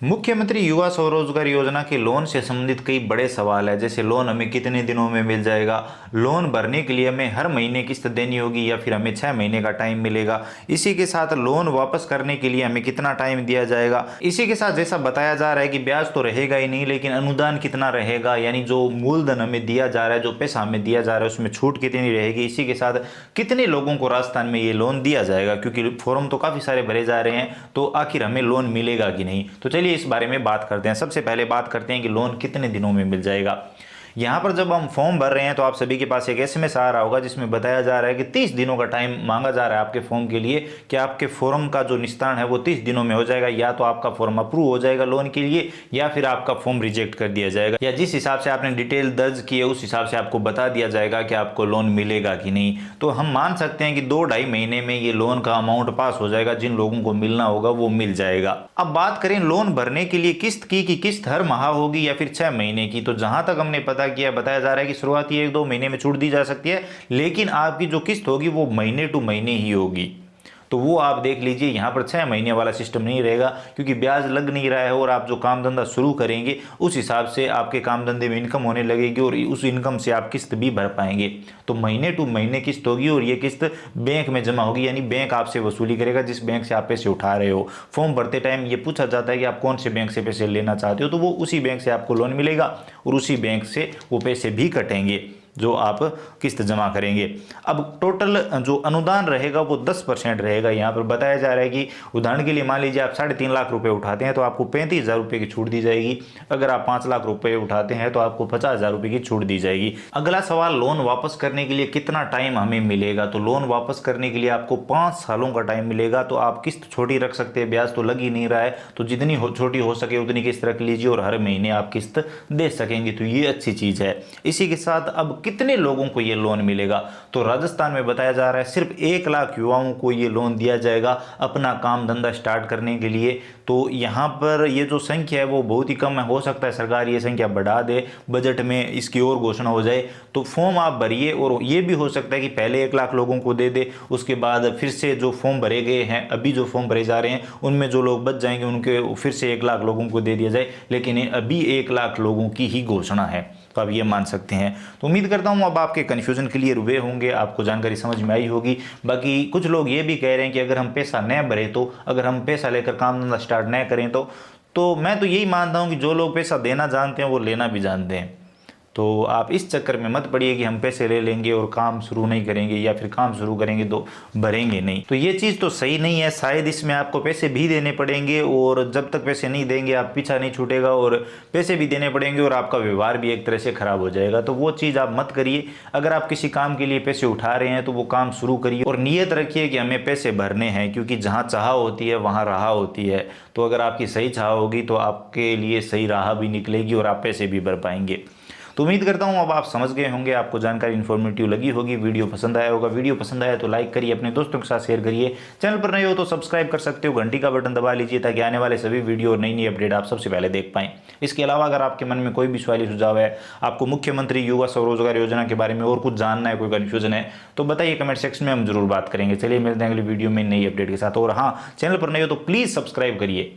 मुख्यमंत्री युवा स्वरोजगार योजना के लोन से संबंधित कई बड़े सवाल है। जैसे लोन हमें कितने दिनों में मिल जाएगा, लोन भरने के लिए हमें हर महीने किस्त देनी होगी या फिर हमें 6 महीने का टाइम मिलेगा। इसी के साथ लोन वापस करने के लिए हमें कितना टाइम दिया जाएगा। इसी के साथ जैसा बताया जा रहा है कि ब्याज तो रहेगा ही नहीं, लेकिन अनुदान कितना रहेगा, यानी जो मूलधन हमें दिया जा रहा है, जो पैसा हमें दिया जा रहा है, उसमें छूट कितनी रहेगी। इसी के साथ कितने लोगों को राजस्थान में ये लोन दिया जाएगा, क्योंकि फॉर्म तो काफी सारे भरे जा रहे हैं, तो आखिर हमें लोन मिलेगा कि नहीं। तो चलिए इस बारे में बात करते हैं। सबसे पहले बात करते हैं कि लोन कितने दिनों में मिल जाएगा। यहाँ पर जब हम फॉर्म भर रहे हैं तो आप सभी के पास एक एसएमएस आ रहा होगा जिसमें बताया जा रहा है कि 30 दिनों का टाइम मांगा जा रहा है आपके फॉर्म के लिए, कि आपके फॉर्म का जो निस्तारण है वो 30 दिनों में हो जाएगा। या तो आपका फॉर्म अप्रूव हो जाएगा लोन के लिए, या फिर आपका फॉर्म रिजेक्ट कर दिया जाएगा, या जिस हिसाब से आपने डिटेल दर्ज की है उस हिसाब से आपको बता दिया जाएगा कि आपको लोन मिलेगा कि नहीं। तो हम मान सकते हैं कि 2-2.5 महीने में ये लोन का अमाउंट पास हो जाएगा। जिन लोगों को मिलना होगा वो मिल जाएगा। अब बात करें लोन भरने के लिए किस्त की, कि किस्त हर माह होगी या फिर 6 महीने की। तो जहां तक हमने पता किया, बताया जा रहा है कि शुरुआती 1-2 महीने में छूट दी जा सकती है, लेकिन आपकी जो किस्त होगी वो महीने टू महीने ही होगी। तो वो आप देख लीजिए, यहाँ पर 6 महीने वाला सिस्टम नहीं रहेगा, क्योंकि ब्याज लग नहीं रहा है और आप जो काम धंधा शुरू करेंगे उस हिसाब से आपके काम धंधे में इनकम होने लगेगी और उस इनकम से आप किस्त भी भर पाएंगे। तो महीने टू महीने किस्त होगी और ये किस्त बैंक में जमा होगी, यानी बैंक आपसे वसूली करेगा जिस बैंक से आप पैसे उठा रहे हो। फॉर्म भरते टाइम ये पूछा जाता है कि आप कौन से बैंक से पैसे लेना चाहते हो, तो वो उसी बैंक से आपको लोन मिलेगा और उसी बैंक से वो पैसे भी कटेंगे जो आप किस्त जमा करेंगे। अब टोटल जो अनुदान रहेगा वो 10% रहेगा। यहाँ पर बताया जा रहा है कि उदाहरण के लिए मान लीजिए आप 3.5 लाख रुपए उठाते हैं तो आपको 35,000 रुपये की छूट दी जाएगी। अगर आप 5 लाख रुपए उठाते हैं तो आपको 50,000 रुपये की छूट दी जाएगी। अगला सवाल, लोन वापस करने के लिए कितना टाइम हमें मिलेगा। तो लोन वापस करने के लिए आपको 5 सालों का टाइम मिलेगा। तो आप किस्त छोटी रख सकते हैं, ब्याज तो लग ही नहीं रहा है, तो जितनी छोटी हो सके उतनी किस्त रख लीजिए और हर महीने आप किस्त दे सकेंगे। तो ये अच्छी चीज़ है। इसी के साथ अब कितने लोगों को ये लोन मिलेगा, तो राजस्थान में बताया जा रहा है सिर्फ 1 लाख युवाओं को ये लोन दिया जाएगा अपना काम धंधा स्टार्ट करने के लिए। तो यहाँ पर ये जो संख्या है वो बहुत ही कम है। हो सकता है सरकार ये संख्या बढ़ा दे, बजट में इसकी और घोषणा हो जाए। तो फॉर्म आप भरिए, और ये भी हो सकता है कि पहले 1 लाख लोगों को दे दे, उसके बाद फिर से जो फॉर्म भरे गए हैं, अभी जो फॉर्म भरे जा रहे हैं उनमें जो लोग बच जाएंगे उनके फिर से 1 लाख लोगों को दे दिया जाए। लेकिन अभी 1 लाख लोगों की ही घोषणा है, तो आप ये मान सकते हैं। तो उम्मीद करता हूँ अब आपके कन्फ्यूजन क्लियर हुए होंगे, आपको जानकारी समझ में आई होगी। बाकी कुछ लोग ये भी कह रहे हैं कि अगर हम पैसा न भरे, तो अगर हम पैसा लेकर काम धंधा स्टार्ट न करें तो मैं तो यही मानता हूँ कि जो लोग पैसा देना जानते हैं वो लेना भी जानते हैं। तो आप इस चक्कर में मत पड़िए कि हम पैसे ले लेंगे और काम शुरू नहीं करेंगे, या फिर काम शुरू करेंगे तो भरेंगे नहीं। तो ये चीज़ तो सही नहीं है। शायद इसमें आपको पैसे भी देने पड़ेंगे, और जब तक पैसे नहीं देंगे आप पीछा नहीं छूटेगा, और पैसे भी देने पड़ेंगे और आपका व्यवहार भी एक तरह से खराब हो जाएगा। तो वो चीज़ आप मत करिए। अगर आप किसी काम के लिए पैसे उठा रहे हैं तो वो काम शुरू करिए और नियत रखिए कि हमें पैसे भरने हैं, क्योंकि जहाँ चाह होती है वहाँ राह होती है। तो अगर आपकी सही चाह होगी तो आपके लिए सही राह भी निकलेगी और आप पैसे भी भर पाएंगे। तो उम्मीद करता हूँ अब आप समझ गए होंगे, आपको जानकारी इन्फॉर्मेटिव लगी होगी, वीडियो पसंद आया होगा। वीडियो पसंद आया तो लाइक करिए, अपने दोस्तों के साथ शेयर करिए। चैनल पर नए हो तो सब्सक्राइब कर सकते हो, घंटी का बटन दबा लीजिए ताकि आने वाले सभी वीडियो और नई नई अपडेट आप सबसे पहले देख पाएं। इसके अलावा अगर आपके मन में कोई भी सवाल सुझाव है, आपको मुख्यमंत्री युवा स्वरोजगार योजना के बारे में और कुछ जानना है, कोई कन्फ्यूजन है, तो बताइए कमेंट सेक्शन में, हम जरूर बात करेंगे। चलिए मिलते हैं अगली वीडियो में नई अपडेट के साथ। और हाँ, चैनल पर नए हो तो प्लीज़ सब्सक्राइब करिए।